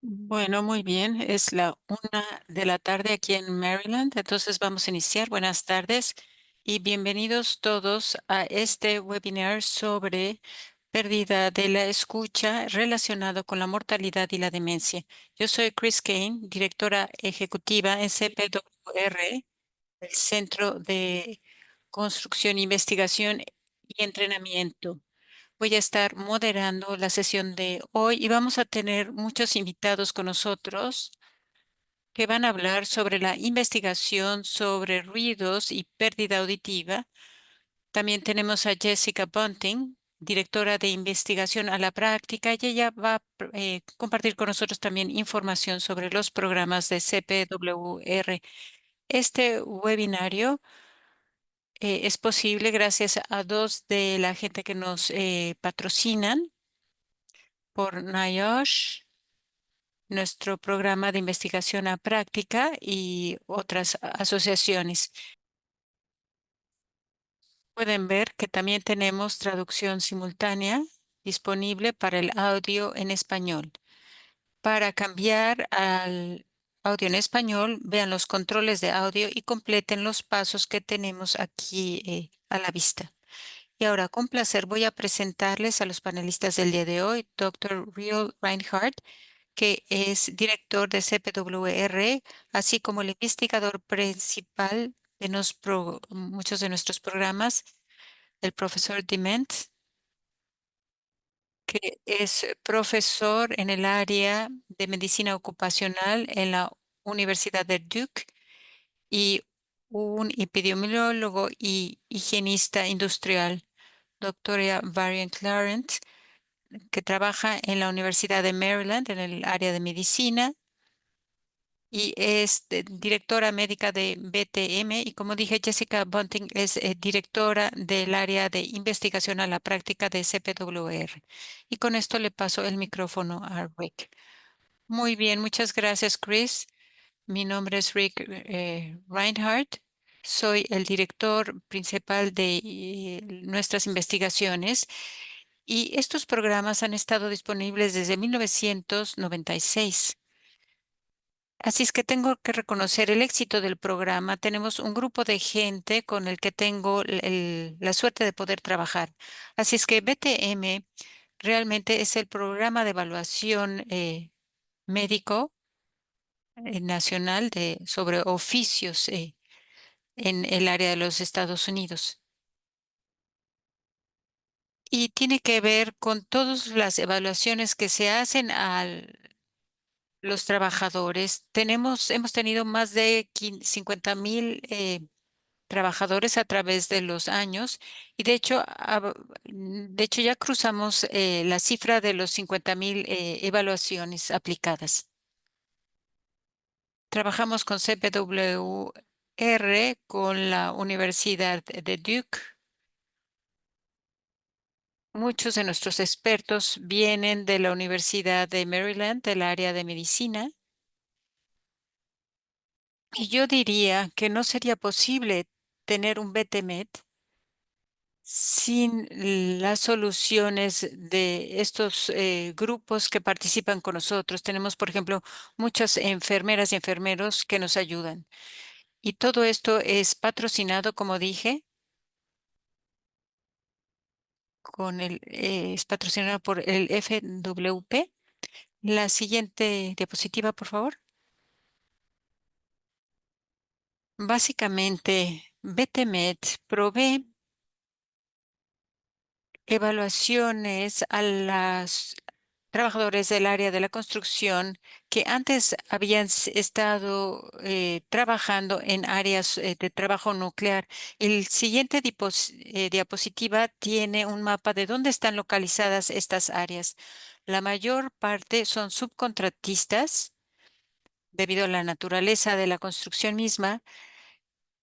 Bueno, muy bien. Es la 1 de la tarde aquí en Maryland. Entonces vamos a iniciar. Buenas tardes y bienvenidos todos a este webinar sobre pérdida de la escucha relacionado con la mortalidad y la demencia. Yo soy Chris Kane, directora ejecutiva en CPWR, el Centro de Construcción, Investigación y Entrenamiento. Voy a estar moderando la sesión de hoy y vamos a tener muchos invitados con nosotros que van a hablar sobre la investigación sobre ruidos y pérdida auditiva. También tenemos a Jessica Bunting, directora de investigación a la práctica, y ella va a compartir con nosotros también información sobre los programas de CPWR. Este webinario es posible gracias a dos de la gente que nos patrocinan por NIOSH, nuestro programa de investigación a práctica y otras asociaciones. Pueden ver que también tenemos traducción simultánea disponible para el audio en español. Para cambiar al audio en español, vean los controles de audio y completen los pasos que tenemos aquí a la vista. Y ahora, con placer, voy a presentarles a los panelistas del día de hoy, Dr. Real Reinhardt, que es director de CPWR, así como el investigador principal de muchos de nuestros programas, el profesor Dement, que es profesor en el área de medicina ocupacional en la Universidad de Duke y un epidemiólogo y higienista industrial, doctora Varian Clarent, que trabaja en la Universidad de Maryland en el área de medicina y es directora médica de BTM. Y como dije, Jessica Bunting es directora del área de investigación a la práctica de CPWR. Y con esto le paso el micrófono a Rick. Muy bien, muchas gracias, Chris. Mi nombre es Rick Reinhardt. Soy el director principal de nuestras investigaciones y estos programas han estado disponibles desde 1996. Así es que tengo que reconocer el éxito del programa. Tenemos un grupo de gente con el que tengo la suerte de poder trabajar. Así es que BTM realmente es el programa de evaluación médico nacional sobre oficios en el área de los Estados Unidos. Y tiene que ver con todas las evaluaciones que se hacen a los trabajadores. Hemos tenido más de 50,000 trabajadores a través de los años y de hecho ya cruzamos la cifra de los 50,000 evaluaciones aplicadas. Trabajamos con CPWR, con la Universidad de Duke. Muchos de nuestros expertos vienen de la Universidad de Maryland, del área de medicina. Y yo diría que no sería posible tener un BTMED sin las soluciones de estos grupos que participan con nosotros. Tenemos, por ejemplo, muchas enfermeras y enfermeros que nos ayudan. Y todo esto es patrocinado, como dije, es patrocinado por el FWP. La siguiente diapositiva, por favor. Básicamente, BTMED provee evaluaciones a los trabajadores del área de la construcción que antes habían estado trabajando en áreas de trabajo nuclear. El siguiente diapositiva tiene un mapa de dónde están localizadas estas áreas. La mayor parte son subcontratistas debido a la naturaleza de la construcción misma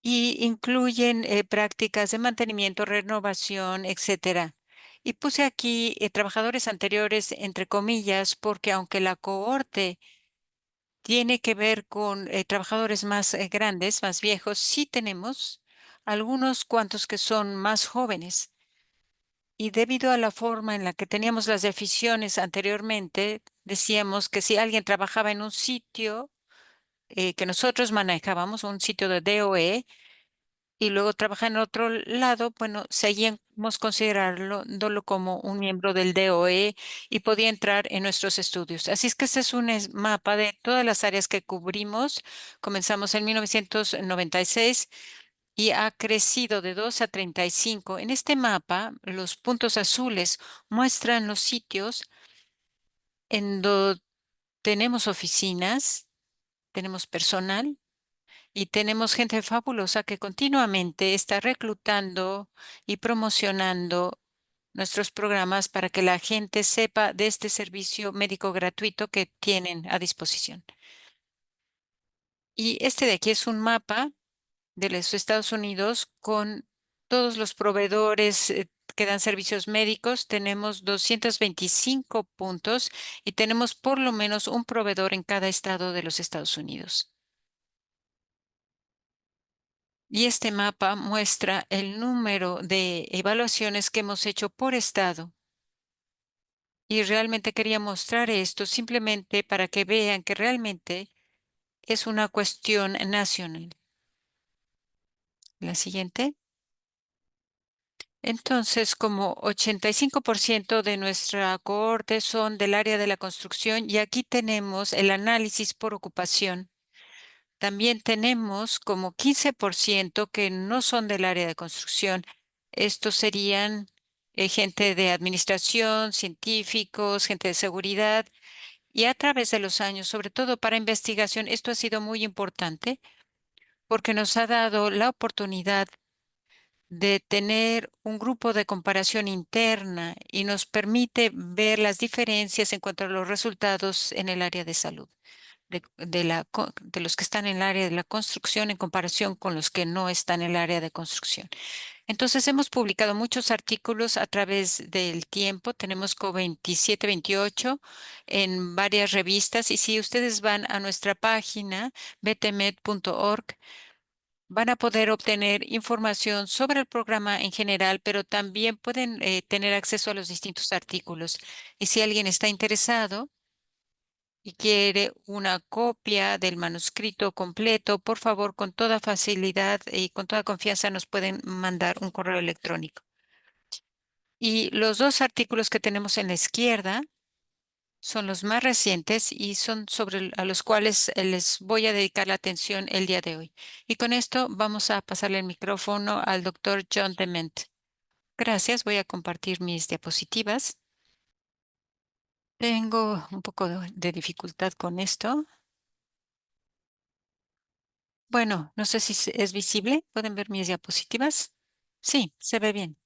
y incluyen prácticas de mantenimiento, renovación, etcétera. Y puse aquí trabajadores anteriores entre comillas porque aunque la cohorte tiene que ver con trabajadores más grandes, más viejos, sí tenemos algunos cuantos que son más jóvenes. Y debido a la forma en la que teníamos las definiciones anteriormente, decíamos que si alguien trabajaba en un sitio que nosotros manejábamos, un sitio de DOE, y luego trabaja en otro lado, bueno, seguíamos considerándolo como un miembro del DOE y podía entrar en nuestros estudios. Así es que este es un mapa de todas las áreas que cubrimos. Comenzamos en 1996 y ha crecido de 2 a 35. En este mapa, los puntos azules muestran los sitios en donde tenemos oficinas, tenemos personal y tenemos gente fabulosa que continuamente está reclutando y promocionando nuestros programas para que la gente sepa de este servicio médico gratuito que tienen a disposición. Y este de aquí es un mapa de los Estados Unidos con todos los proveedores que dan servicios médicos. Tenemos 225 puntos y tenemos por lo menos un proveedor en cada estado de los Estados Unidos. Y este mapa muestra el número de evaluaciones que hemos hecho por estado. Y realmente quería mostrar esto simplemente para que vean que realmente es una cuestión nacional. La siguiente. Entonces, como 85% de nuestra cohorte son del área de la construcción y aquí tenemos el análisis por ocupación. También tenemos como 15% que no son del área de construcción. Estos serían gente de administración, científicos, gente de seguridad. Y a través de los años, sobre todo para investigación, esto ha sido muy importante porque nos ha dado la oportunidad de tener un grupo de comparación interna y nos permite ver las diferencias en cuanto a los resultados en el área de salud, de los que están en el área de la construcción en comparación con los que no están en el área de construcción. Entonces, hemos publicado muchos artículos a través del tiempo. Tenemos como 27, 28 en varias revistas. Y si ustedes van a nuestra página, btmed.org, van a poder obtener información sobre el programa en general, pero también pueden tener acceso a los distintos artículos. Y si alguien está interesado y quiere una copia del manuscrito completo, por favor, con toda facilidad y con toda confianza nos pueden mandar un correo electrónico. Y los dos artículos que tenemos en la izquierda son los más recientes y son a los cuales les voy a dedicar la atención el día de hoy. Y con esto vamos a pasarle el micrófono al doctor John Dement. Gracias, voy a compartir mis diapositivas. Tengo un poco de dificultad con esto. Bueno, no sé si es visible. ¿Pueden ver mis diapositivas? Sí, se ve bien.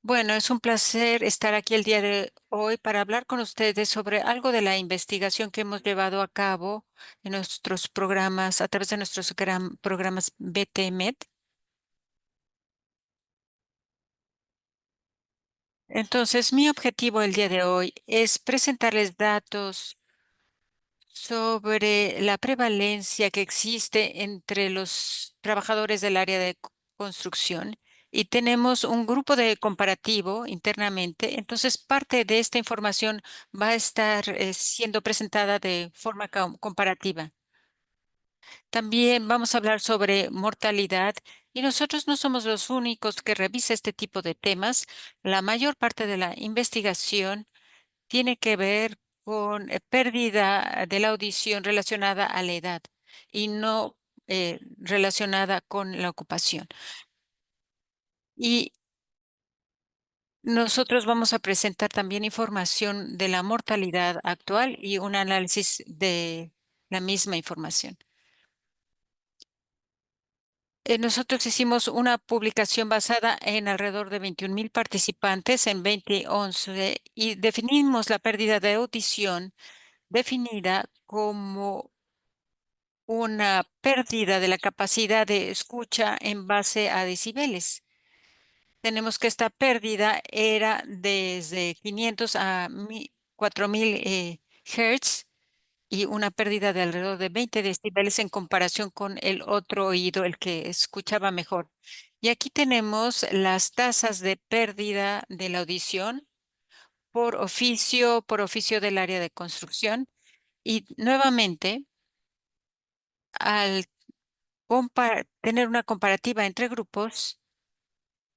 Bueno, es un placer estar aquí el día de hoy para hablar con ustedes sobre algo de la investigación que hemos llevado a cabo en nuestros programas, a través de nuestros programas BTMed. Entonces, mi objetivo el día de hoy es presentarles datos sobre la prevalencia que existe entre los trabajadores del área de construcción y tenemos un grupo de comparativo internamente. Entonces, parte de esta información va a estar siendo presentada de forma comparativa. También vamos a hablar sobre mortalidad y nosotros no somos los únicos que revisa este tipo de temas. La mayor parte de la investigación tiene que ver con pérdida de la audición relacionada a la edad y no relacionada con la ocupación. Y nosotros vamos a presentar también información de la mortalidad actual y un análisis de la misma información. Nosotros hicimos una publicación basada en alrededor de 21,000 participantes en 2011 y definimos la pérdida de audición definida como una pérdida de la capacidad de escucha en base a decibeles. Tenemos que esta pérdida era desde 500 a 4,000 Hertz y una pérdida de alrededor de 20 decibeles en comparación con el otro oído, el que escuchaba mejor. Y aquí tenemos las tasas de pérdida de la audición por oficio del área de construcción. Y nuevamente, al tener una comparativa entre grupos,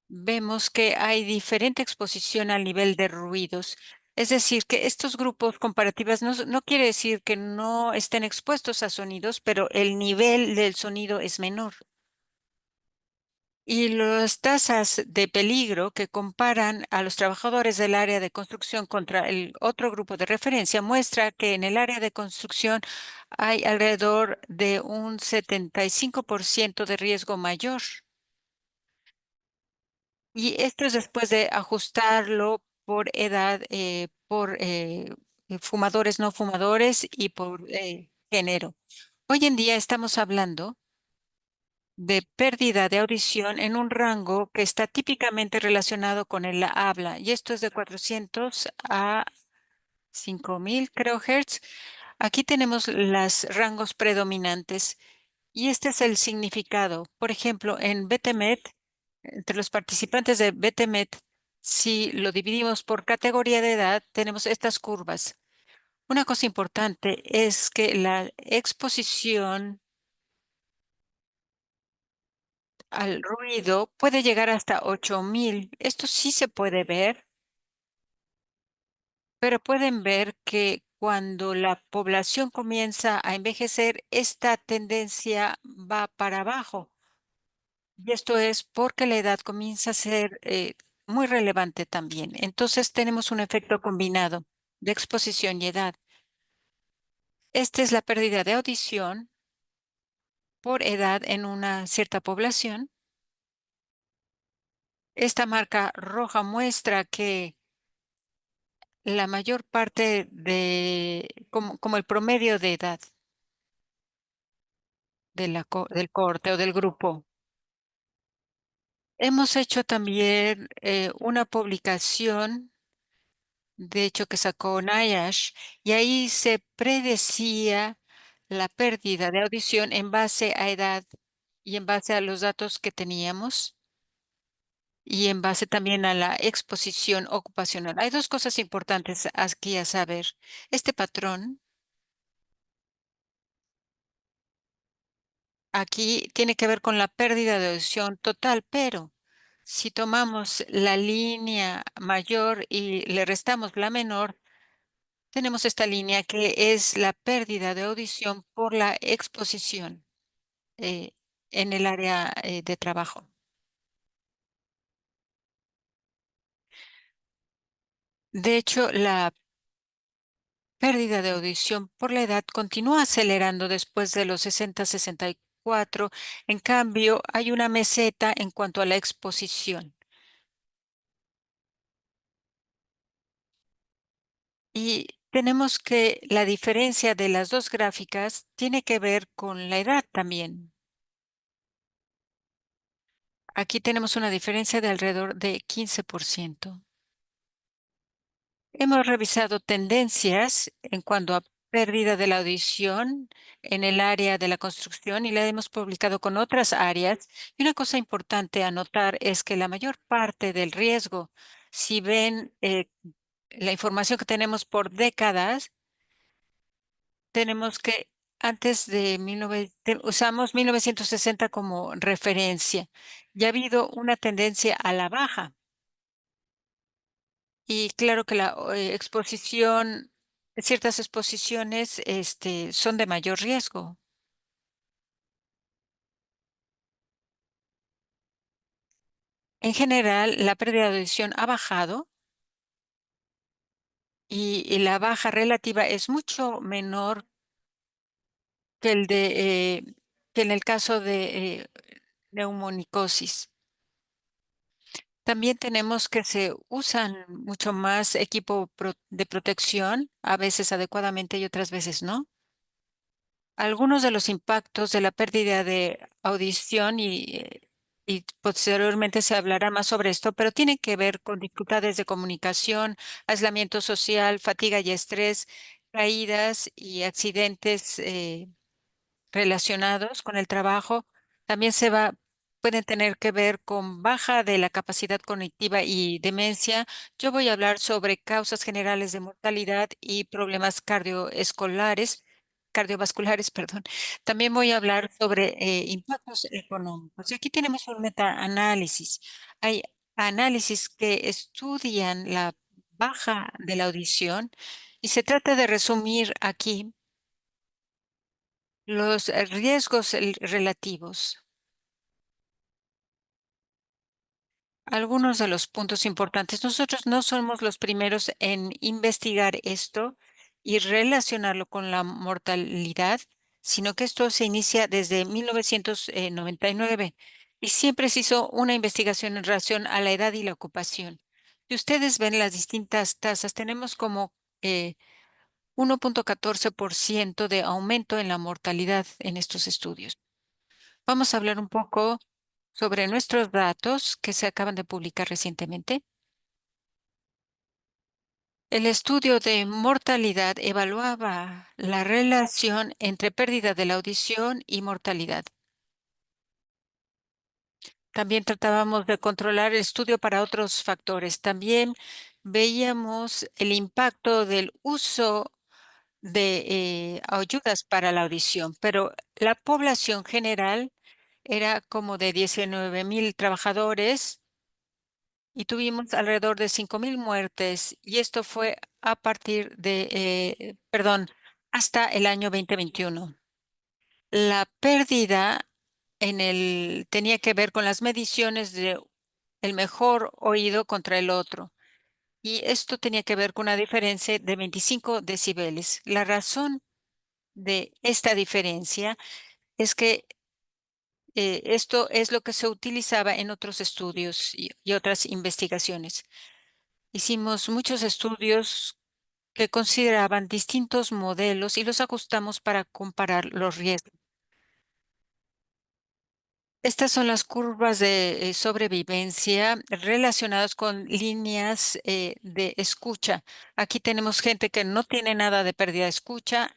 vemos que hay diferente exposición al nivel de ruidos. Es decir, que estos grupos comparativas no quiere decir que no estén expuestos a sonidos, pero el nivel del sonido es menor. Y las tasas de peligro que comparan a los trabajadores del área de construcción contra el otro grupo de referencia muestra que en el área de construcción hay alrededor de un 75% de riesgo mayor. Y esto es después de ajustarlo por edad, por fumadores, no fumadores y por género. Hoy en día estamos hablando de pérdida de audición en un rango que está típicamente relacionado con el habla, y esto es de 400 a 5000, creo, Hertz. Aquí tenemos los rangos predominantes y este es el significado. Por ejemplo, en BTMET, entre los participantes de BTMET, si lo dividimos por categoría de edad, tenemos estas curvas. Una cosa importante es que la exposición al ruido puede llegar hasta 8000. Esto sí se puede ver, pero pueden ver que cuando la población comienza a envejecer, esta tendencia va para abajo. Y esto es porque la edad comienza a ser muy relevante también. Entonces tenemos un efecto combinado de exposición y edad. Esta es la pérdida de audición por edad en una cierta población. Esta marca roja muestra que la mayor parte como el promedio de edad del cohorte o del grupo. Hemos hecho también una publicación, de hecho, que sacó NIOSH, y ahí se predecía la pérdida de audición en base a edad y en base a los datos que teníamos y en base también a la exposición ocupacional. Hay dos cosas importantes aquí a saber. Este patrón aquí tiene que ver con la pérdida de audición total, pero si tomamos la línea mayor y le restamos la menor, tenemos esta línea que es la pérdida de audición por la exposición eh, en el área de trabajo. De hecho, la pérdida de audición por la edad continúa acelerando después de los 60-64. En cambio, hay una meseta en cuanto a la exposición. Y tenemos que la diferencia de las dos gráficas tiene que ver con la edad también. Aquí tenemos una diferencia de alrededor de 15%. Hemos revisado tendencias en cuanto a pérdida de la audición en el área de la construcción y la hemos publicado con otras áreas. Y una cosa importante a notar es que la mayor parte del riesgo, si ven la información que tenemos por décadas, tenemos que antes de 1900, usamos 1960 como referencia. Ya ha habido una tendencia a la baja. Y claro que la exposición, ciertas exposiciones, son de mayor riesgo. En general, la pérdida de audición ha bajado y la baja relativa es mucho menor que que en el caso de neumonicosis. También tenemos que se usan mucho más equipo de protección, a veces adecuadamente y otras veces no. Algunos de los impactos de la pérdida de audición y posteriormente se hablará más sobre esto, pero tienen que ver con dificultades de comunicación, aislamiento social, fatiga y estrés, caídas y accidentes relacionados con el trabajo. También se va pueden tener que ver con baja de la capacidad cognitiva y demencia. Yo voy a hablar sobre causas generales de mortalidad y problemas cardiovasculares, perdón. También voy a hablar sobre impactos económicos. Y aquí tenemos un metaanálisis. Hay análisis que estudian la baja de la audición y se trata de resumir aquí los riesgos relativos. Algunos de los puntos importantes. Nosotros no somos los primeros en investigar esto y relacionarlo con la mortalidad, sino que esto se inicia desde 1999 y siempre se hizo una investigación en relación a la edad y la ocupación. Si ustedes ven las distintas tasas, tenemos como 1,14% de aumento en la mortalidad en estos estudios. Vamos a hablar un poco sobre nuestros datos que se acaban de publicar recientemente. El estudio de mortalidad evaluaba la relación entre pérdida de la audición y mortalidad. También tratábamos de controlar el estudio para otros factores. También veíamos el impacto del uso de ayudas para la audición, pero la población general era como de 19,000 trabajadores y tuvimos alrededor de 5,000 muertes y esto fue a partir de, perdón, hasta el año 2021. La pérdida tenía que ver con las mediciones de el mejor oído contra el otro y esto tenía que ver con una diferencia de 25 decibeles. La razón de esta diferencia es que esto es lo que se utilizaba en otros estudios y otras investigaciones. Hicimos muchos estudios que consideraban distintos modelos y los ajustamos para comparar los riesgos. Estas son las curvas de sobrevivencia relacionadas con líneas de escucha. Aquí tenemos gente que no tiene nada de pérdida de escucha.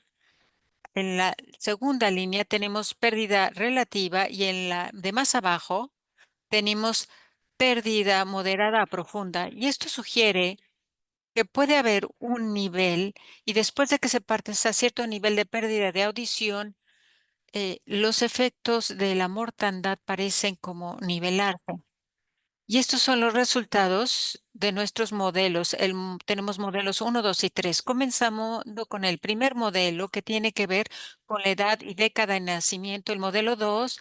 En la segunda línea tenemos pérdida relativa y en la de más abajo tenemos pérdida moderada a profunda. Y esto sugiere que puede haber un nivel y después de que se parte a cierto nivel de pérdida de audición, los efectos de la mortandad parecen como nivelarse. Y estos son los resultados de nuestros modelos. Tenemos modelos uno, 2 y 3. Comenzamos con el primer modelo que tiene que ver con la edad y década de nacimiento. El modelo 2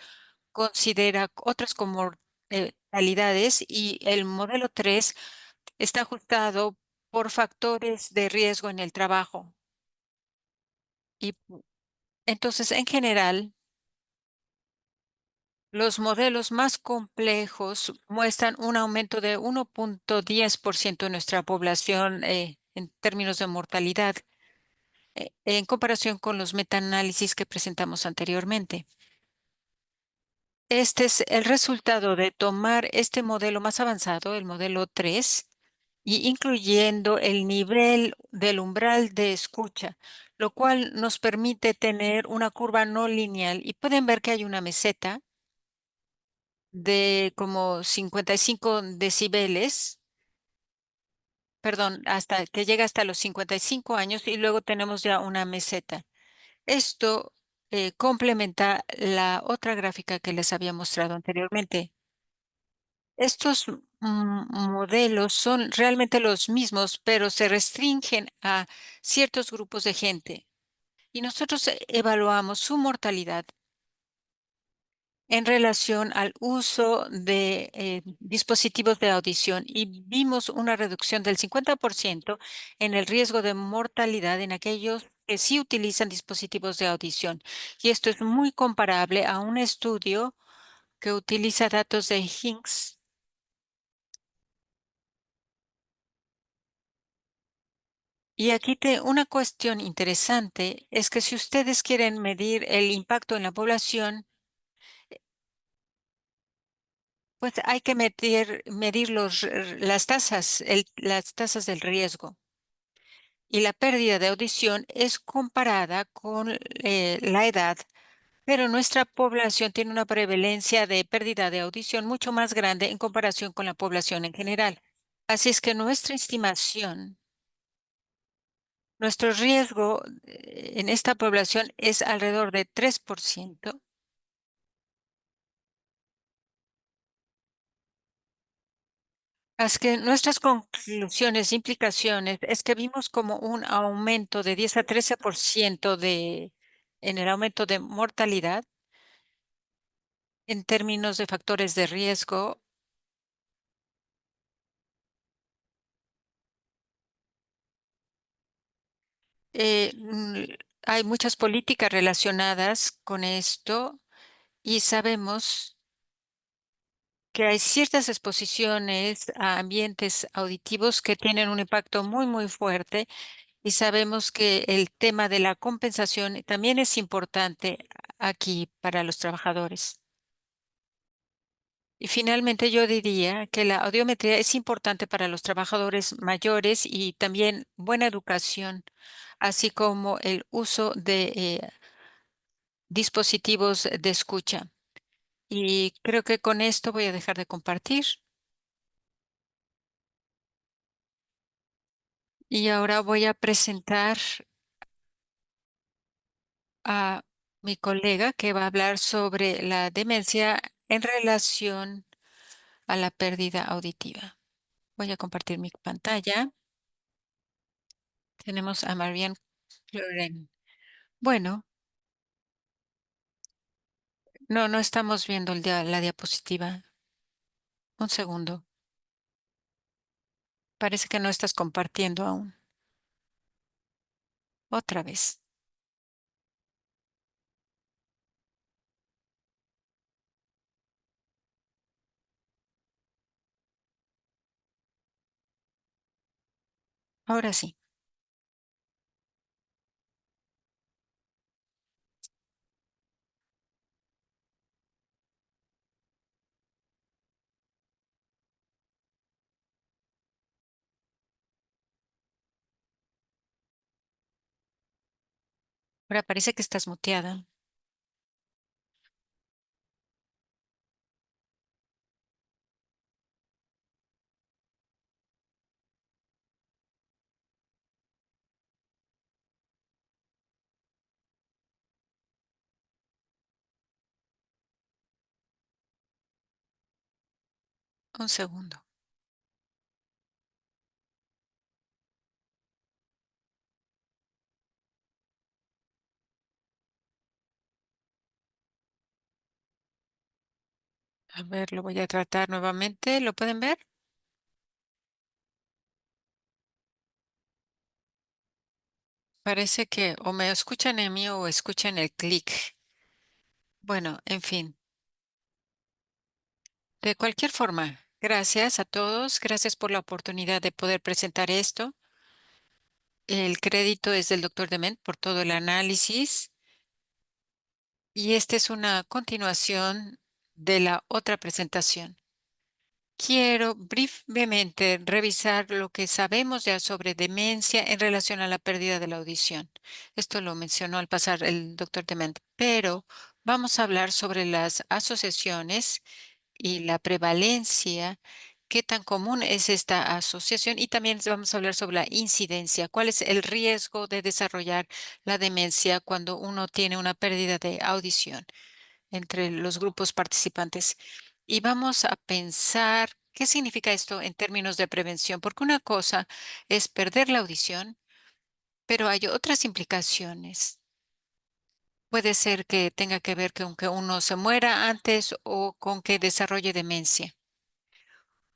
considera otras comortalidades y el modelo 3 está ajustado por factores de riesgo en el trabajo. Y entonces, en general, los modelos más complejos muestran un aumento de 1,10% en nuestra población en términos de mortalidad en comparación con los metaanálisis que presentamos anteriormente. Este es el resultado de tomar este modelo más avanzado, el modelo 3, y incluyendo el nivel del umbral de escucha, lo cual nos permite tener una curva no lineal. Y pueden ver que hay una meseta de como 55 decibeles, perdón, hasta que llega hasta los 55 años y luego tenemos ya una meseta. Esto complementa la otra gráfica que les había mostrado anteriormente. Estos modelos son realmente los mismos, pero se restringen a ciertos grupos de gente. Y nosotros evaluamos su mortalidad en relación al uso de dispositivos de audición y vimos una reducción del 50% en el riesgo de mortalidad en aquellos que sí utilizan dispositivos de audición. Y esto es muy comparable a un estudio que utiliza datos de Hinks. Y aquí una cuestión interesante es que si ustedes quieren medir el impacto en la población, pues hay que medir las tasas, las tasas del riesgo. Y la pérdida de audición es comparada con la edad, pero nuestra población tiene una prevalencia de pérdida de audición mucho más grande en comparación con la población en general. Así es que nuestra estimación, nuestro riesgo en esta población es alrededor de 3%. Así que nuestras conclusiones e implicaciones es que vimos como un aumento de 10 a 13% en el aumento de mortalidad en términos de factores de riesgo. Hay muchas políticas relacionadas con esto y sabemos que hay ciertas exposiciones a ambientes auditivos que tienen un impacto muy, muy fuerte y sabemos que el tema de la compensación también es importante aquí para los trabajadores. Y finalmente yo diría que la audiometría es importante para los trabajadores mayores y también buena educación, así como el uso de dispositivos de escucha. Y creo que con esto voy a dejar de compartir. Y ahora voy a presentar a mi colega que va a hablar sobre la demencia en relación a la pérdida auditiva. Voy a compartir mi pantalla. Tenemos a Marianne Floren. Bueno, no estamos viendo la diapositiva. Un segundo. Parece que no estás compartiendo aún. Otra vez. Ahora sí. Ahora parece que estás muteada. Un segundo. A ver, lo voy a tratar nuevamente. ¿Lo pueden ver? Parece que o me escuchan en mí o escuchan el clic. Bueno, en fin. De cualquier forma, gracias a todos. Gracias por la oportunidad de poder presentar esto. El crédito es del doctor Dement por todo el análisis. Y esta es una continuación de la otra presentación. Quiero brevemente revisar lo que sabemos ya sobre demencia en relación a la pérdida de la audición. Esto lo mencionó al pasar el doctor Dement, pero vamos a hablar sobre las asociaciones y la prevalencia, qué tan común es esta asociación y también vamos a hablar sobre la incidencia, cuál es el riesgo de desarrollar la demencia cuando uno tiene una pérdida de audición entre los grupos participantes. Y vamos a pensar qué significa esto en términos de prevención, porque una cosa es perder la audición, pero hay otras implicaciones. Puede ser que tenga que ver con que uno se muera antes o con que desarrolle demencia.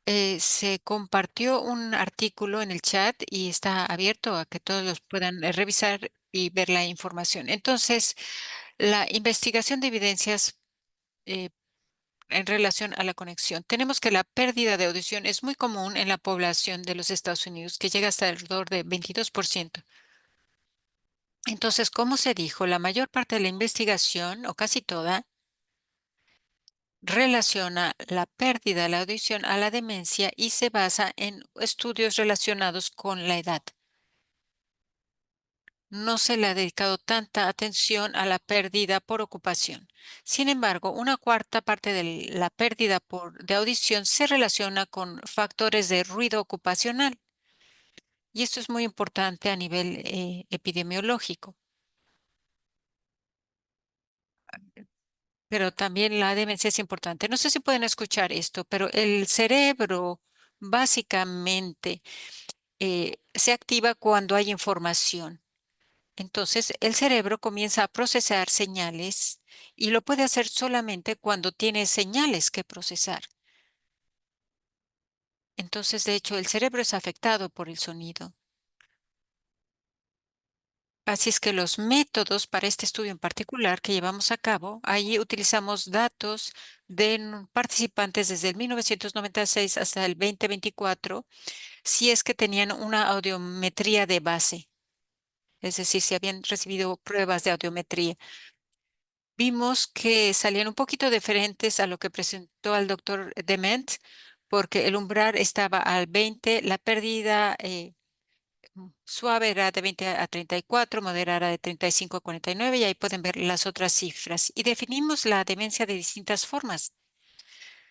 Se compartió un artículo en el chat y está abierto a que todos los puedan revisar y ver la información. Entonces, la investigación de evidencias eh, en relación a la conexión. Tenemos que la pérdida de audición es muy común en la población de los Estados Unidos, que llega hasta alrededor de 22%. Entonces, como se dijo, la mayor parte de la investigación, o casi toda, relaciona la pérdida de la audición a la demencia y se basa en estudios relacionados con la edad. no se le ha dedicado tanta atención a la pérdida por ocupación. Sin embargo, una cuarta parte de la pérdida de audición se relaciona con factores de ruido ocupacional. Y esto es muy importante a nivel epidemiológico. Pero también la demencia es importante. No sé si pueden escuchar esto, pero el cerebro básicamente se activa cuando hay información. Entonces, el cerebro comienza a procesar señales y lo puede hacer solamente cuando tiene señales que procesar. Entonces, de hecho, el cerebro es afectado por el sonido. Así es que los métodos para este estudio en particular que llevamos a cabo, ahí utilizamos datos de participantes desde el 1996 hasta el 2024, si es que tenían una audiometría de base, es decir, si habían recibido pruebas de audiometría. Vimos que salían un poquito diferentes a lo que presentó el doctor Dement, porque el umbral estaba al 20, la pérdida suave era de 20 a 34, moderada de 35 a 49, y ahí pueden ver las otras cifras. Y definimos la demencia de distintas formas.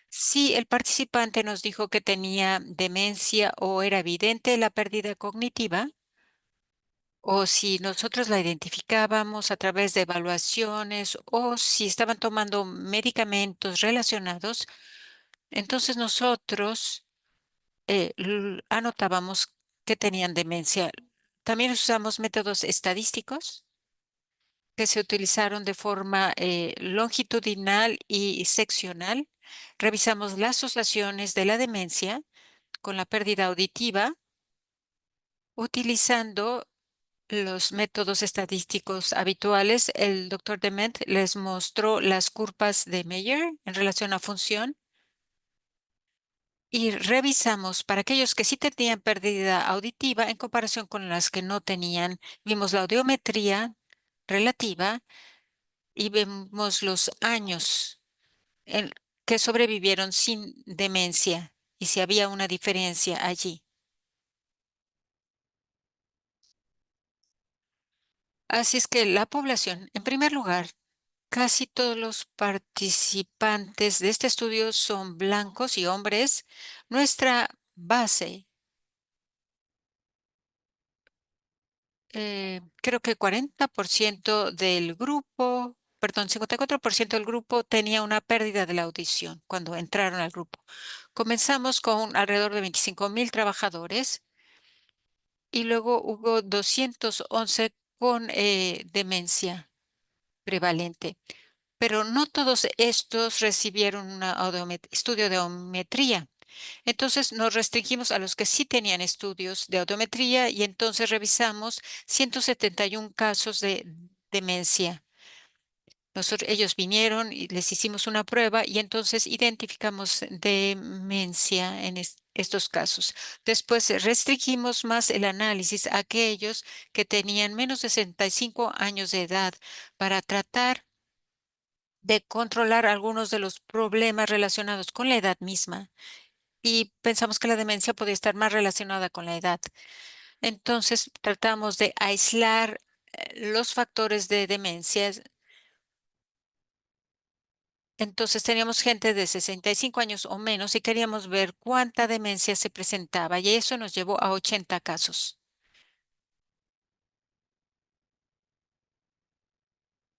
Si el participante nos dijo que tenía demencia o era evidente la pérdida cognitiva, o si nosotros la identificábamos a través de evaluaciones o si estaban tomando medicamentos relacionados, entonces nosotros anotábamos que tenían demencia. También usamos métodos estadísticos que se utilizaron de forma longitudinal y seccional. Revisamos las asociaciones de la demencia con la pérdida auditiva utilizando los métodos estadísticos habituales. El doctor Dement les mostró las curvas de Meyer en relación a función y revisamos para aquellos que sí tenían pérdida auditiva en comparación con las que no tenían. Vimos la audiometría relativa y vemos los años en que sobrevivieron sin demencia y si había una diferencia allí. Así es que la población, en primer lugar, casi todos los participantes de este estudio son blancos y hombres. Nuestra base, creo que 40% del grupo, perdón, 54% del grupo tenía una pérdida de la audición cuando entraron al grupo. Comenzamos con alrededor de 25,000 trabajadores y luego hubo 211 con demencia prevalente. Pero no todos estos recibieron un estudio de audiometría. Entonces nos restringimos a los que sí tenían estudios de audiometría y entonces revisamos 171 casos de demencia. Ellos vinieron y les hicimos una prueba y entonces identificamos demencia en estos casos. Después restringimos más el análisis a aquellos que tenían menos de 65 años de edad para tratar de controlar algunos de los problemas relacionados con la edad misma y pensamos que la demencia podía estar más relacionada con la edad. Entonces tratamos de aislar los factores de demencia. Entonces teníamos gente de 65 años o menos y queríamos ver cuánta demencia se presentaba y eso nos llevó a 80 casos.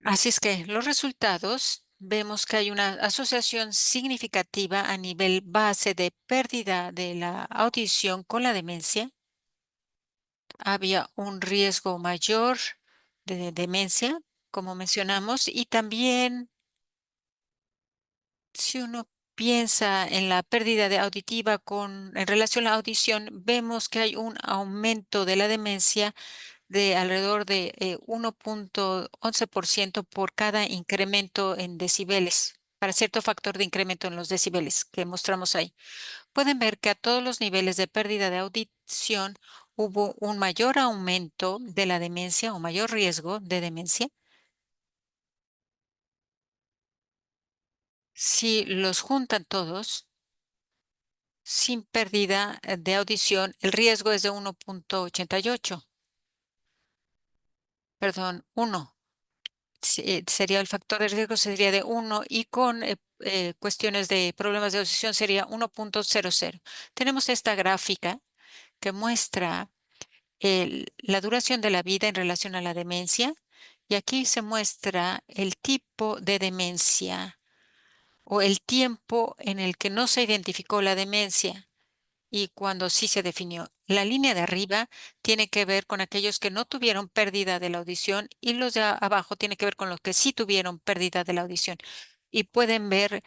Así es que los resultados vemos que hay una asociación significativa a nivel base de pérdida de la audición con la demencia. Había un riesgo mayor de demencia, como mencionamos, y también si uno piensa en la pérdida de auditiva en relación a la audición, vemos que hay un aumento de la demencia de alrededor de 1,11% por cada incremento en decibeles, para cierto factor de incremento en los decibeles que mostramos ahí. Pueden ver que a todos los niveles de pérdida de audición hubo un mayor aumento de la demencia o mayor riesgo de demencia. Si los juntan todos, sin pérdida de audición, el riesgo es de 1,88. perdón, uno. Sería el factor de riesgo sería de uno y con cuestiones de problemas de audición sería 1.00. Tenemos esta gráfica que muestra la duración de la vida en relación a la demencia y aquí se muestra el tipo de demencia o el tiempo en el que no se identificó la demencia y cuando sí se definió. La línea de arriba tiene que ver con aquellos que no tuvieron pérdida de la audición y los de abajo tiene que ver con los que sí tuvieron pérdida de la audición. Y pueden ver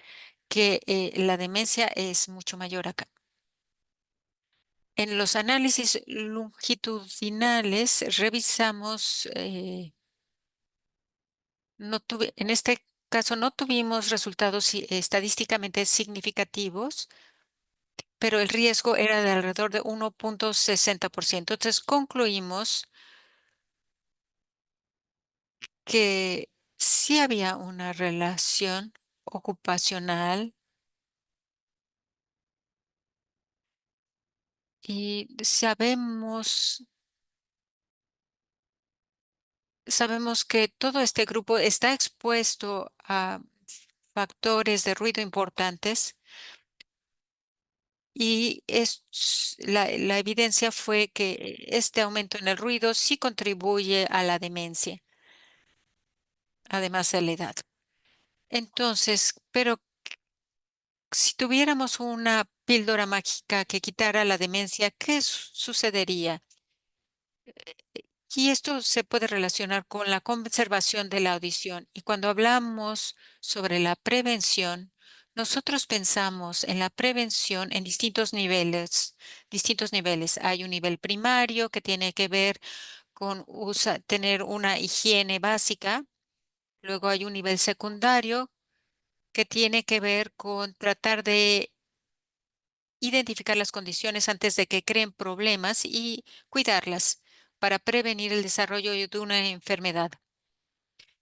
que la demencia es mucho mayor acá. En los análisis longitudinales revisamos, en este caso no tuvimos resultados estadísticamente significativos, pero el riesgo era de alrededor de 1.60%. Entonces concluimos que sí había una relación ocupacional y sabemos que todo este grupo está expuesto a factores de ruido importantes y la evidencia fue que este aumento en el ruido sí contribuye a la demencia, además de la edad. Entonces, pero si tuviéramos una píldora mágica que quitara la demencia, ¿qué sucedería? Y esto se puede relacionar con la conservación de la audición. Y cuando hablamos sobre la prevención, nosotros pensamos en la prevención en distintos niveles. Distintos niveles. Hay un nivel primario que tiene que ver con tener una higiene básica. Luego hay un nivel secundario que tiene que ver con tratar de identificar las condiciones antes de que creen problemas y cuidarlas para prevenir el desarrollo de una enfermedad.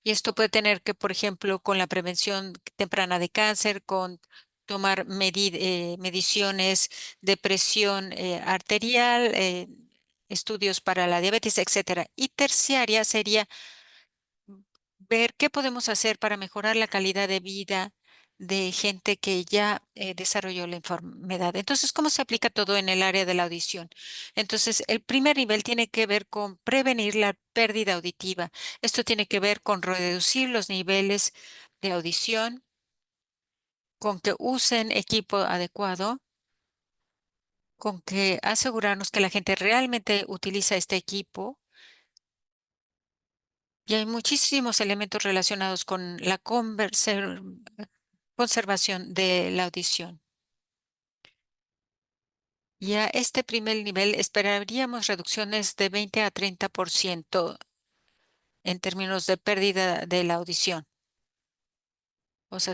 Y esto puede tener que, por ejemplo, con la prevención temprana de cáncer, con tomar mediciones de presión arterial, estudios para la diabetes, etcétera. Y terciaria sería ver qué podemos hacer para mejorar la calidad de vida de gente que ya desarrolló la enfermedad. Entonces, ¿cómo se aplica todo en el área de la audición? Entonces, el primer nivel tiene que ver con prevenir la pérdida auditiva. Esto tiene que ver con reducir los niveles de audición, con que usen equipo adecuado, con que asegurarnos que la gente realmente utiliza este equipo. Y hay muchísimos elementos relacionados con la conservación de la audición. Y a este primer nivel esperaríamos reducciones de 20 a 30% en términos de pérdida de la audición. O sea,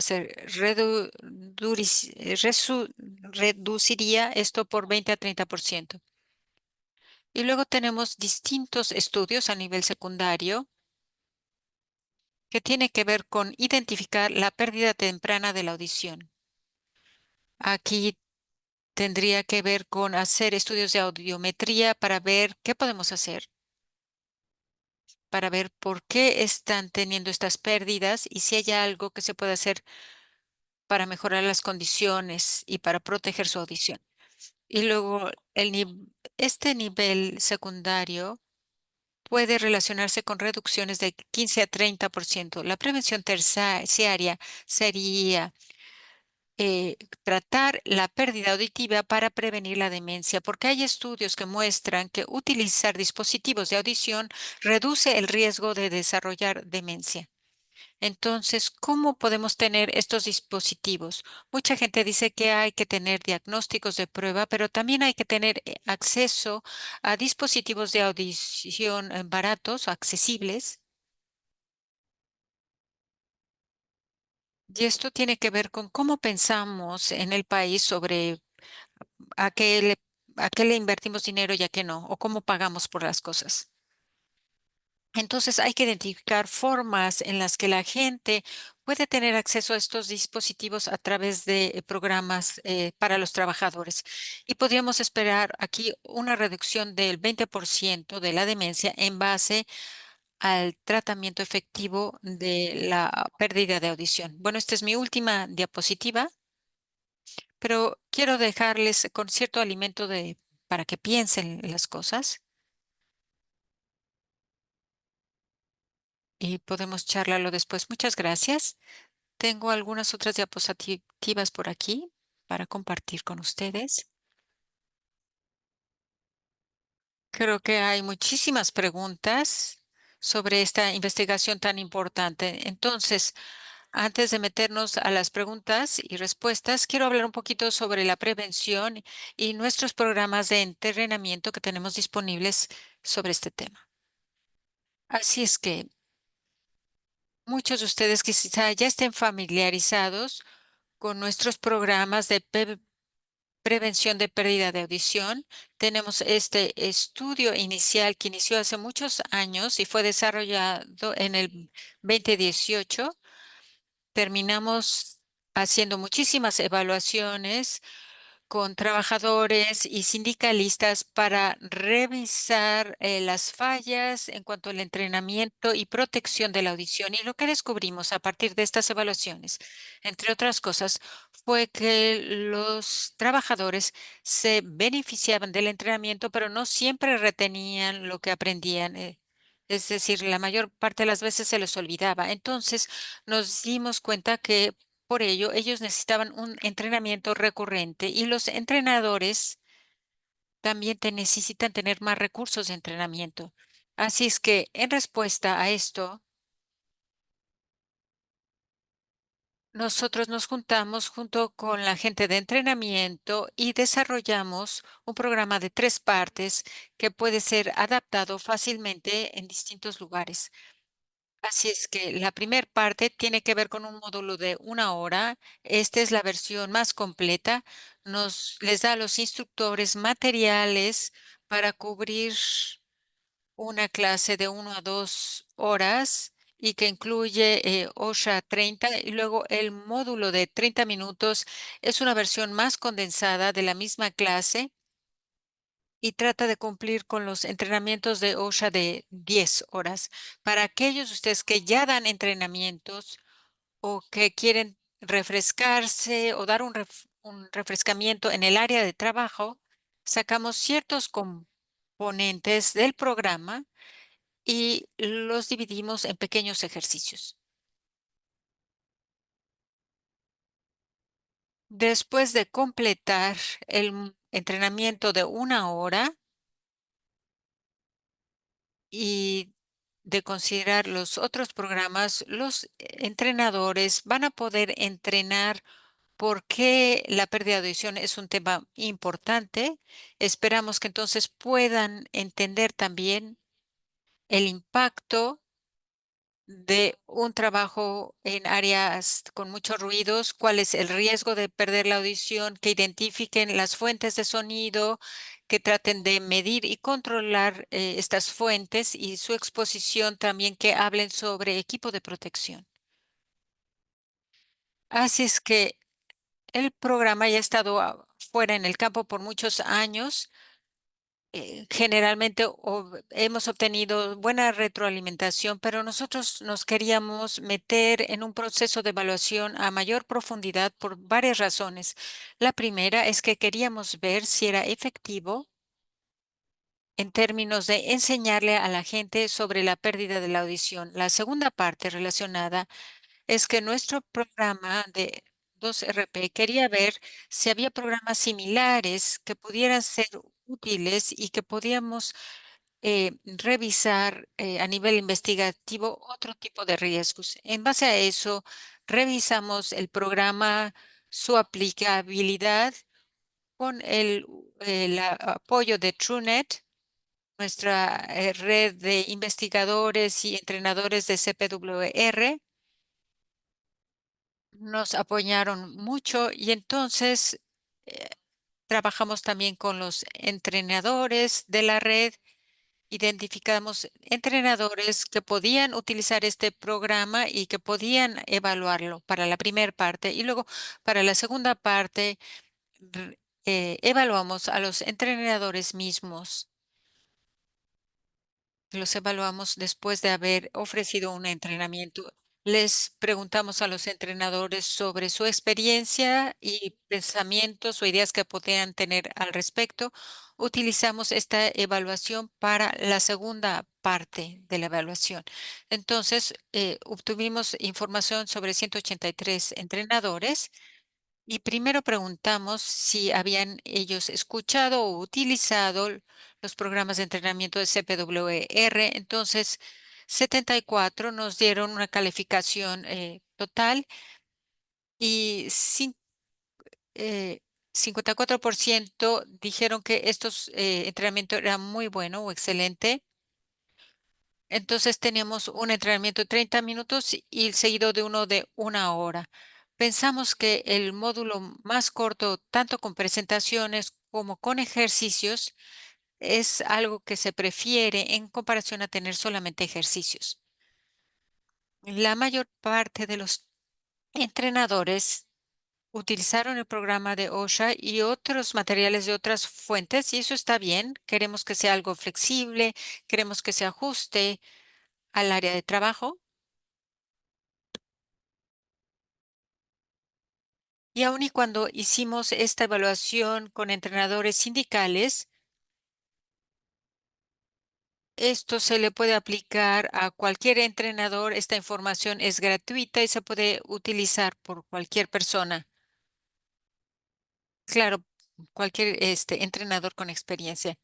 reduciría esto por 20 a 30%. Y luego tenemos distintos estudios a nivel secundario que tiene que ver con identificar la pérdida temprana de la audición. Aquí tendría que ver con hacer estudios de audiometría para ver qué podemos hacer, para ver por qué están teniendo estas pérdidas y si hay algo que se puede hacer para mejorar las condiciones y para proteger su audición. Y luego este nivel secundario puede relacionarse con reducciones de 15 a 30%. La prevención terciaria sería tratar la pérdida auditiva para prevenir la demencia, porque hay estudios que muestran que utilizar dispositivos de audición reduce el riesgo de desarrollar demencia. Entonces, ¿cómo podemos tener estos dispositivos? Mucha gente dice que hay que tener diagnósticos de prueba, pero también hay que tener acceso a dispositivos de audición baratos, accesibles. Y esto tiene que ver con cómo pensamos en el país sobre a qué le, a qué le invertimos dinero y a qué no, o cómo pagamos por las cosas. Entonces hay que identificar formas en las que la gente puede tener acceso a estos dispositivos a través de programas para los trabajadores. Y podríamos esperar aquí una reducción del 20% de la demencia en base al tratamiento efectivo de la pérdida de audición. Bueno, esta es mi última diapositiva, pero quiero dejarles con cierto alimento para que piensen las cosas y podemos charlarlo después. Muchas gracias. Tengo algunas otras diapositivas por aquí para compartir con ustedes. Creo que hay muchísimas preguntas sobre esta investigación tan importante. Entonces, antes de meternos a las preguntas y respuestas, quiero hablar un poquito sobre la prevención y nuestros programas de entrenamiento que tenemos disponibles sobre este tema. Así es que muchos de ustedes quizá ya estén familiarizados con nuestros programas de prevención de pérdida de audición. Tenemos este estudio inicial que inició hace muchos años y fue desarrollado en el 2018. Terminamos haciendo muchísimas evaluaciones con trabajadores y sindicalistas para revisar las fallas en cuanto al entrenamiento y protección de la audición. Y lo que descubrimos a partir de estas evaluaciones, entre otras cosas, fue que los trabajadores se beneficiaban del entrenamiento, pero no siempre retenían lo que aprendían. Es decir, la mayor parte de las veces se les olvidaba. Entonces, nos dimos cuenta que por ello, ellos necesitaban un entrenamiento recurrente y los entrenadores también necesitan tener más recursos de entrenamiento. Así es que, en respuesta a esto, nosotros nos juntamos junto con la gente de entrenamiento y desarrollamos un programa de 3 partes que puede ser adaptado fácilmente en distintos lugares. Así es que la primera parte tiene que ver con un módulo de 1 hora. Esta es la versión más completa. Les da a los instructores materiales para cubrir una clase de 1 a 2 horas y que incluye OSHA 30 y luego el módulo de 30 minutos es una versión más condensada de la misma clase y trata de cumplir con los entrenamientos de OSHA de 10 horas. Para aquellos de ustedes que ya dan entrenamientos o que quieren refrescarse o dar un refrescamiento en el área de trabajo, sacamos ciertos componentes del programa y los dividimos en pequeños ejercicios. Después de completar el entrenamiento de 1 hora, y de considerar los otros programas, los entrenadores van a poder entrenar por qué la pérdida de audición es un tema importante. Esperamos que entonces puedan entender también el impacto de un trabajo en áreas con muchos ruidos, cuál es el riesgo de perder la audición, que identifiquen las fuentes de sonido, que traten de medir y controlar estas fuentes y su exposición también, que hablen sobre equipo de protección. Así es que el programa ya ha estado fuera en el campo por muchos años. Generalmente hemos obtenido buena retroalimentación, pero nosotros nos queríamos meter en un proceso de evaluación a mayor profundidad por varias razones. La primera es que queríamos ver si era efectivo en términos de enseñarle a la gente sobre la pérdida de la audición. La segunda parte relacionada es que nuestro programa de 2RP quería ver si había programas similares que pudieran ser útiles y que podíamos revisar a nivel investigativo otro tipo de riesgos. En base a eso, revisamos el programa, su aplicabilidad con el apoyo de TrueNet, nuestra red de investigadores y entrenadores de CPWR. Nos apoyaron mucho y entonces eh, trabajamos también con los entrenadores de la red. Identificamos entrenadores que podían utilizar este programa y que podían evaluarlo para la primera parte. Y luego, para la segunda parte, evaluamos a los entrenadores mismos Los evaluamos después de haber ofrecido un entrenamiento. Les preguntamos a los entrenadores sobre su experiencia y pensamientos o ideas que podrían tener al respecto. Utilizamos esta evaluación para la segunda parte de la evaluación. Entonces, obtuvimos información sobre 183 entrenadores y primero preguntamos si habían ellos escuchado o utilizado los programas de entrenamiento de CPWR. Entonces, 74 nos dieron una calificación total y 54% dijeron que estos entrenamiento era muy bueno o excelente. Entonces teníamos un entrenamiento de 30 minutos y seguido de uno de 1 hora. Pensamos que el módulo más corto, tanto con presentaciones como con ejercicios, es algo que se prefiere en comparación a tener solamente ejercicios. La mayor parte de los entrenadores utilizaron el programa de OSHA y otros materiales de otras fuentes y eso está bien. Queremos que sea algo flexible, queremos que se ajuste al área de trabajo. Y aun y cuando hicimos esta evaluación con entrenadores sindicales, esto se le puede aplicar a cualquier entrenador. Esta información es gratuita y se puede utilizar por cualquier persona. Claro, cualquier entrenador con experiencia.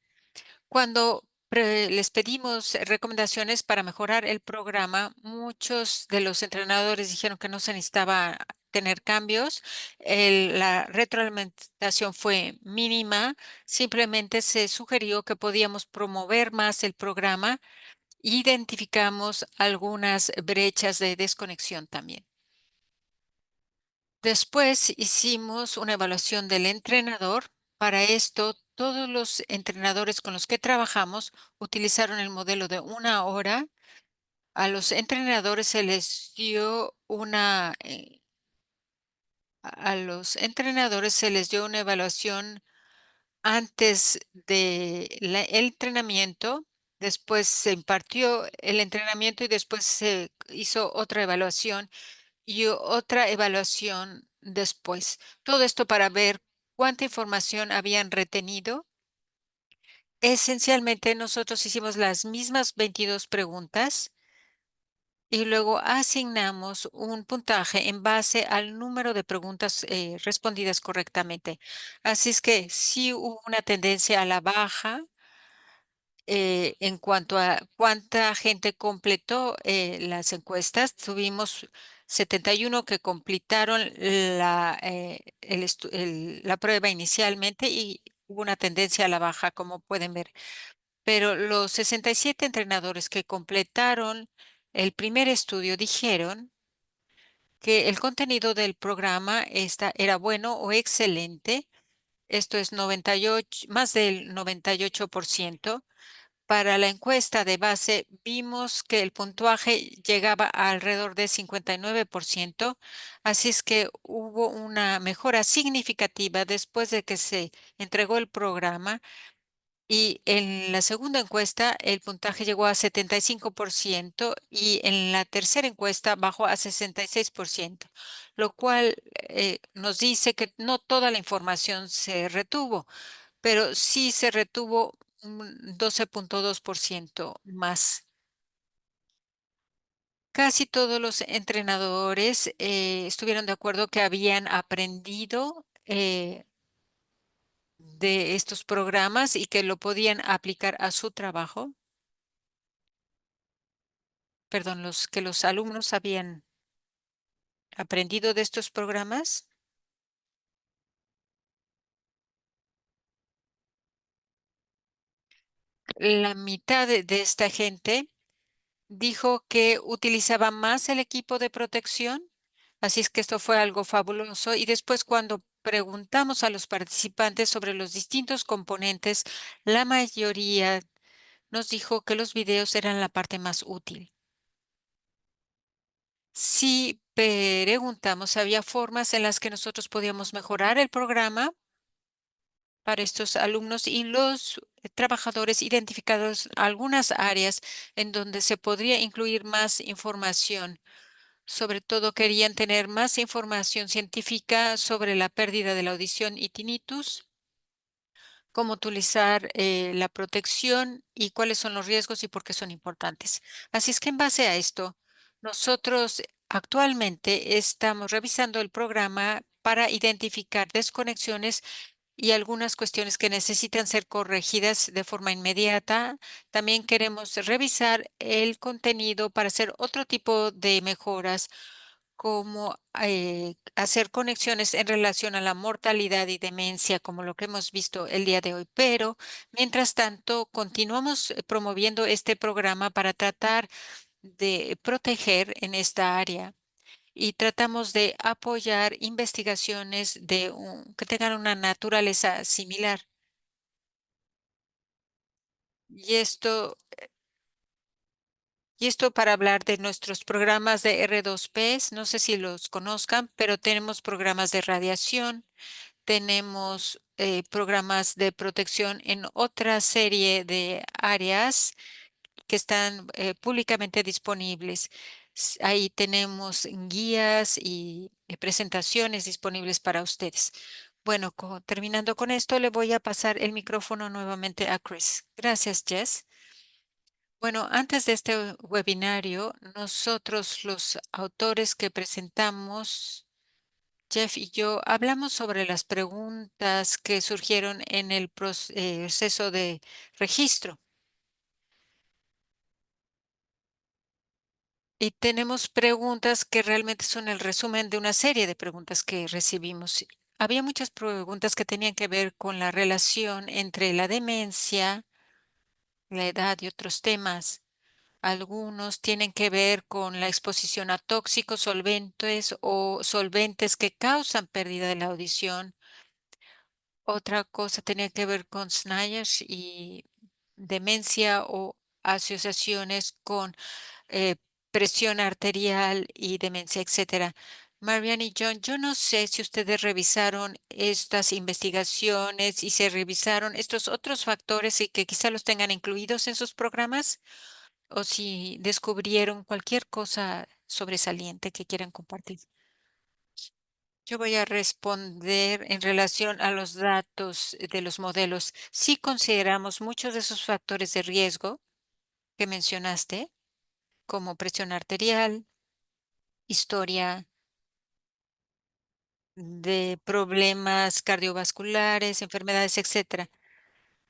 Cuando les pedimos recomendaciones para mejorar el programa, muchos de los entrenadores dijeron que no se necesitaba tener cambios. La retroalimentación fue mínima. Simplemente se sugirió que podíamos promover más el programa. Identificamos algunas brechas de desconexión también. Después hicimos una evaluación del entrenador. Para esto, todos los entrenadores con los que trabajamos utilizaron el modelo de 1 hora. A los entrenadores se les dio a los entrenadores se les dio una evaluación antes del entrenamiento. Después se impartió el entrenamiento y después se hizo otra evaluación y otra evaluación después. Todo esto para ver cuánta información habían retenido. Esencialmente, nosotros hicimos las mismas 22 preguntas y luego asignamos un puntaje en base al número de preguntas respondidas correctamente. Así es que sí hubo una tendencia a la baja en cuanto a cuánta gente completó las encuestas. Tuvimos 71 que completaron la prueba inicialmente y hubo una tendencia a la baja, como pueden ver. Pero los 67 entrenadores que completaron el primer estudio dijeron que el contenido del programa era bueno o excelente. Esto es 98, más del 98%. Para la encuesta de base, vimos que el puntaje llegaba a alrededor de 59%, así es que hubo una mejora significativa después de que se entregó el programa y en la segunda encuesta el puntaje llegó a 75% y en la tercera encuesta bajó a 66%, lo cual nos dice que no toda la información se retuvo, pero sí se retuvo un 12.2% más. Casi todos los entrenadores estuvieron de acuerdo que habían aprendido de estos programas y que lo podían aplicar a su trabajo. Perdón, que los alumnos habían aprendido de estos programas. La mitad de esta gente dijo que utilizaba más el equipo de protección, así es que esto fue algo fabuloso. Y después cuando preguntamos a los participantes sobre los distintos componentes, la mayoría nos dijo que los videos eran la parte más útil. Si preguntamos, había formas en las que nosotros podíamos mejorar el programa para estos alumnos y los trabajadores identificados algunas áreas en donde se podría incluir más información. Sobre todo querían tener más información científica sobre la pérdida de la audición y tinnitus, cómo utilizar la protección y cuáles son los riesgos y por qué son importantes. Así es que en base a esto, nosotros actualmente estamos revisando el programa para identificar desconexiones y algunas cuestiones que necesitan ser corregidas de forma inmediata. También queremos revisar el contenido para hacer otro tipo de mejoras, como hacer conexiones en relación a la mortalidad y demencia, como lo que hemos visto el día de hoy. Pero, mientras tanto, continuamos promoviendo este programa para tratar de proteger en esta área y tratamos de apoyar investigaciones que tengan una naturaleza similar. Y esto, y esto para hablar de nuestros programas de R2P, no sé si los conozcan, pero tenemos programas de radiación, tenemos programas de protección en otra serie de áreas que están públicamente disponibles. Ahí tenemos guías y presentaciones disponibles para ustedes. Bueno, terminando con esto, le voy a pasar el micrófono nuevamente a Chris. Gracias, Jess. Bueno, antes de este webinario, nosotros los autores que presentamos, Jeff y yo, hablamos sobre las preguntas que surgieron en el proceso de registro. Y tenemos preguntas que realmente son el resumen de una serie de preguntas que recibimos. Había muchas preguntas que tenían que ver con la relación entre la demencia, la edad y otros temas. Algunos tienen que ver con la exposición a tóxicos, solventes o solventes que causan pérdida de la audición. Otra cosa tenía que ver con SNIAS y demencia o asociaciones con eh, presión arterial y demencia, etcétera. Marianne y John, yo no sé si ustedes revisaron estas investigaciones y se revisaron estos otros factores y que quizá los tengan incluidos en sus programas o si descubrieron cualquier cosa sobresaliente que quieran compartir. Yo voy a responder en relación a los datos de los modelos. Sí consideramos muchos de esos factores de riesgo que mencionaste, como presión arterial, historia de problemas cardiovasculares, enfermedades, etcétera.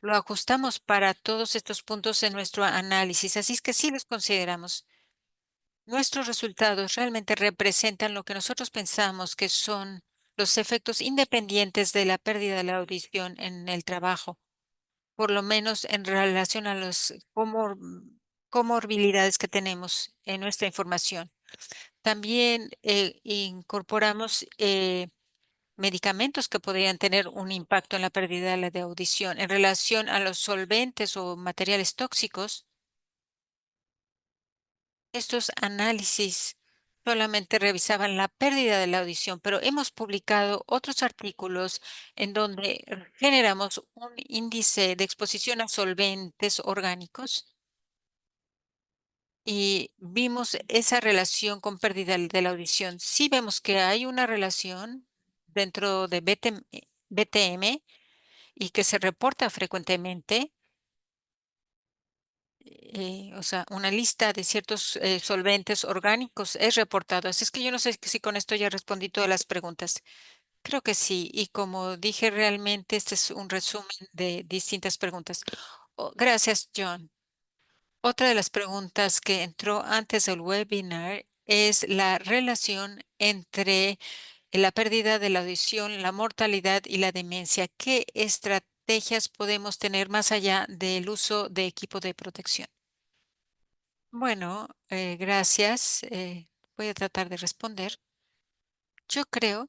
Lo ajustamos para todos estos puntos en nuestro análisis, así es que sí los consideramos. Nuestros resultados realmente representan lo que nosotros pensamos que son los efectos independientes de la pérdida de la audición en el trabajo, por lo menos en relación a las comorbilidades que tenemos en nuestra información. También incorporamos medicamentos que podrían tener un impacto en la pérdida de la de audición. En relación a los solventes o materiales tóxicos, estos análisis solamente revisaban la pérdida de la audición, pero hemos publicado otros artículos en donde generamos un índice de exposición a solventes orgánicos y vimos esa relación con pérdida de la audición. Sí vemos que hay una relación dentro de BTM y que se reporta frecuentemente, o sea, una lista de ciertos solventes orgánicos es reportado. Así es que yo no sé si con esto ya respondí todas las preguntas. Creo que sí. Y como dije, realmente este es un resumen de distintas preguntas. Oh, gracias, John. Otra de las preguntas que entró antes del webinar es la relación entre la pérdida de la audición, la mortalidad y la demencia. ¿Qué estrategias podemos tener más allá del uso de equipo de protección? Bueno, gracias. Voy a tratar de responder. Yo creo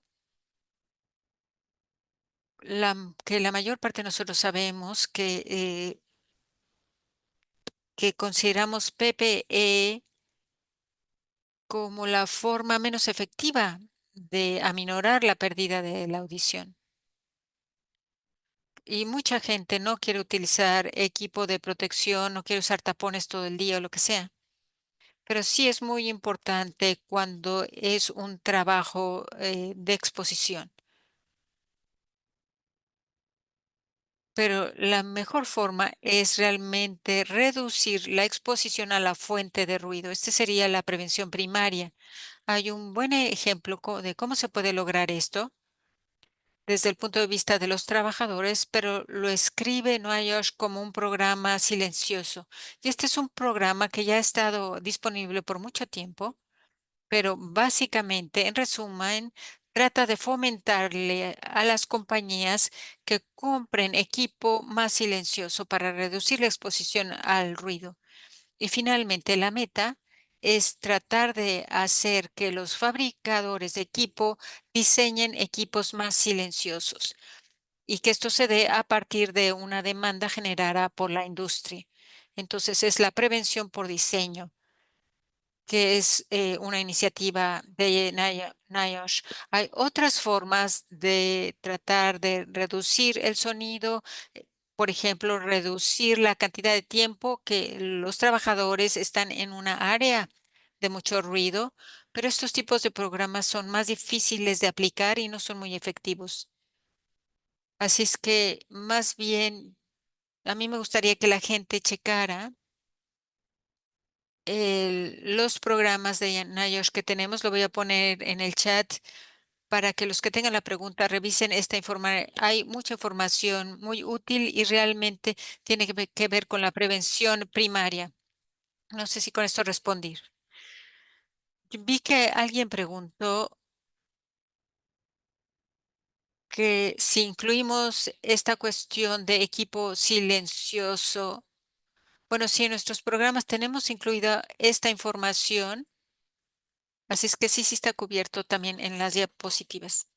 que la mayor parte de nosotros sabemos que consideramos PPE como la forma menos efectiva de aminorar la pérdida de la audición. y mucha gente no quiere utilizar equipo de protección, no quiere usar tapones todo el día o lo que sea. Pero sí es muy importante cuando es un trabajo de exposición. Pero la mejor forma es realmente reducir la exposición a la fuente de ruido. Esta sería la prevención primaria. Hay un buen ejemplo de cómo se puede lograr esto desde el punto de vista de los trabajadores, pero lo escribe NIOSH como un programa silencioso. Y este es un programa que ya ha estado disponible por mucho tiempo, pero básicamente, en resumen, trata de fomentarle a las compañías que compren equipo más silencioso para reducir la exposición al ruido. Y finalmente, la meta es tratar de hacer que los fabricadores de equipo diseñen equipos más silenciosos y que esto se dé a partir de una demanda generada por la industria. Entonces, es la prevención por diseño, que es una iniciativa de NIOSH. Hay otras formas de tratar de reducir el sonido, por ejemplo, reducir la cantidad de tiempo que los trabajadores están en una área de mucho ruido, pero estos tipos de programas son más difíciles de aplicar y no son muy efectivos. Así es que más bien a mí me gustaría que la gente checara los programas de NIOSH que tenemos. Lo voy a poner en el chat para que los que tengan la pregunta revisen esta información. Hay mucha información muy útil y realmente tiene que ver con la prevención primaria. No sé si con esto respondí. Vi que alguien preguntó que si incluimos esta cuestión de equipo silencioso. Bueno, sí, en nuestros programas tenemos incluida esta información, así es que sí, sí está cubierto también en las diapositivas.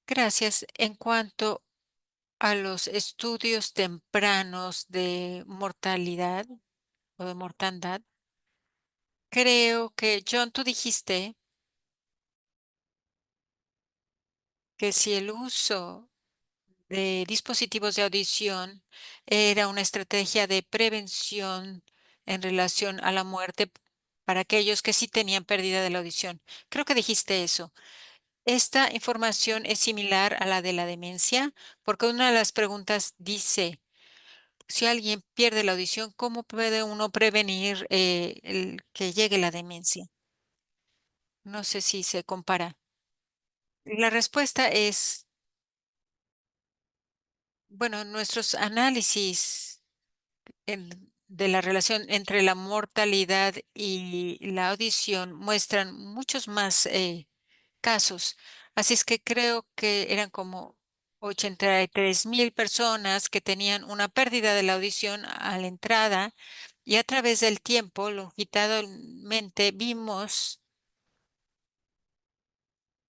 Gracias. En cuanto a los estudios tempranos de mortalidad o de mortandad, creo que, John, tú dijiste que si el uso de dispositivos de audición era una estrategia de prevención en relación a la muerte para aquellos que sí tenían pérdida de la audición. Creo que dijiste eso. Esta información es similar a la de la demencia, porque una de las preguntas dice, si alguien pierde la audición, ¿cómo puede uno prevenir el que llegue la demencia? No sé si se compara. La respuesta es, bueno, nuestros análisis de la relación entre la mortalidad y la audición muestran muchos más casos. Así es que creo que eran como 83,000 personas que tenían una pérdida de la audición a la entrada y a través del tiempo, longitudinalmente,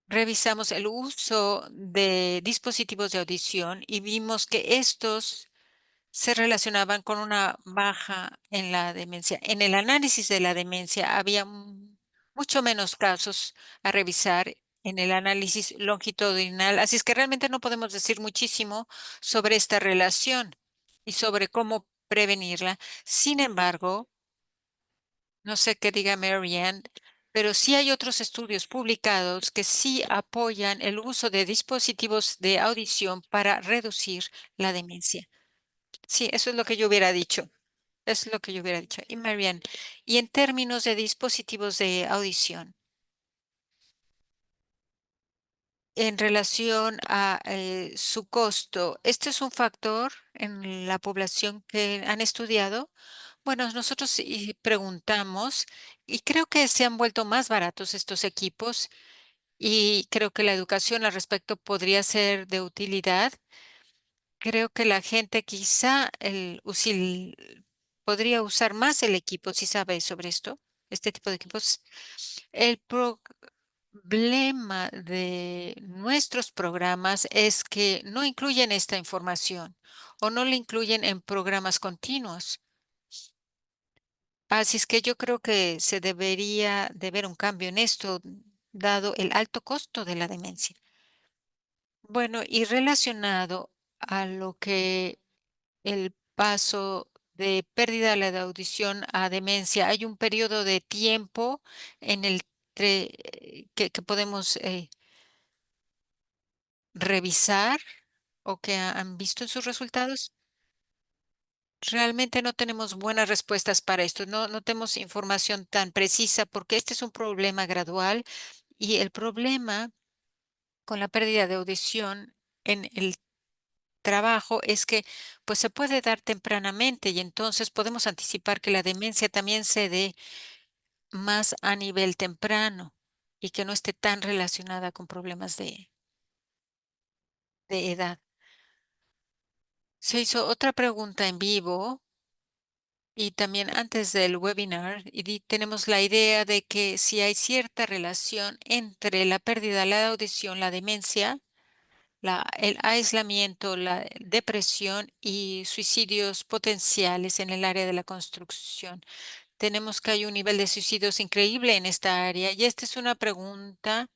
revisamos el uso de dispositivos de audición y vimos que estos se relacionaban con una baja en la demencia. En el análisis de la demencia había mucho menos casos a revisar en el análisis longitudinal, así es que realmente no podemos decir muchísimo sobre esta relación y sobre cómo prevenirla. Sin embargo, no sé qué diga Marianne, pero sí hay otros estudios publicados que sí apoyan el uso de dispositivos de audición para reducir la demencia. Sí, eso es lo que yo hubiera dicho. Es lo que yo hubiera dicho. Y Marianne, y en términos de dispositivos de audición, en relación a su costo, ¿este es un factor en la población que han estudiado? Bueno, nosotros sí preguntamos y creo que se han vuelto más baratos estos equipos y creo que la educación al respecto podría ser de utilidad. Creo que la gente quizá podría usar más el equipo si sabe sobre esto, este tipo de equipos. El problema de nuestros programas es que no incluyen esta información o no la incluyen en programas continuos. Así es que yo creo que se debería de ver un cambio en esto, dado el alto costo de la demencia. Bueno, y relacionado a lo que el paso de pérdida de la audición a demencia. Hay un periodo de tiempo en el que podemos revisar o que han visto en sus resultados. Realmente no tenemos buenas respuestas para esto. No tenemos información tan precisa porque este es un problema gradual y el problema con la pérdida de audición en el trabajo es que pues se puede dar tempranamente y entonces podemos anticipar que la demencia también se dé más a nivel temprano y que no esté tan relacionada con problemas de edad. Se hizo otra pregunta en vivo y también antes del webinar y tenemos la idea de que si hay cierta relación entre la pérdida de la audición, la demencia, el aislamiento, la depresión y suicidios potenciales en el área de la construcción. Tenemos que hay un nivel de suicidios increíble en esta área y esta es una pregunta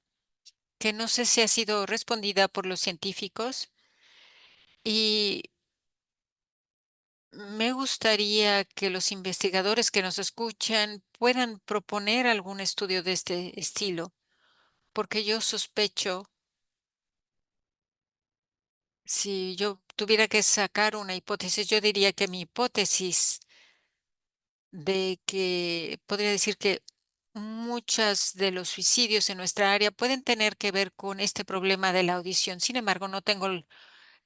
que no sé si ha sido respondida por los científicos y me gustaría que los investigadores que nos escuchan puedan proponer algún estudio de este estilo, porque yo sospecho, si yo tuviera que sacar una hipótesis, yo diría que mi hipótesis de que podría decir que muchas de los suicidios en nuestra área pueden tener que ver con este problema de la audición. Sin embargo, no tengo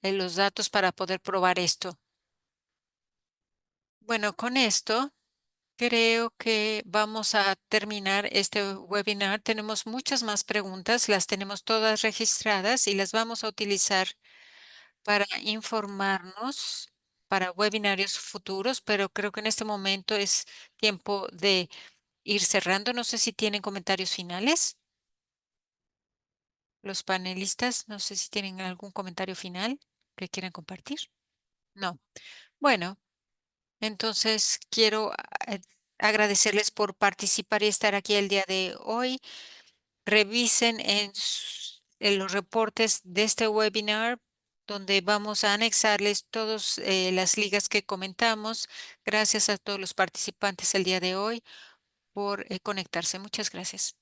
los datos para poder probar esto. Bueno, con esto creo que vamos a terminar este webinar. Tenemos muchas más preguntas, las tenemos todas registradas y las vamos a utilizar para informarnos para webinarios futuros, pero creo que en este momento es tiempo de ir cerrando. No sé si tienen comentarios finales. Los panelistas, no sé si tienen algún comentario final que quieran compartir. No. Bueno, entonces quiero agradecerles por participar y estar aquí el día de hoy. Revisen en los reportes de este webinar donde vamos a anexarles todas las ligas que comentamos. Gracias a todos los participantes el día de hoy por conectarse. Muchas gracias.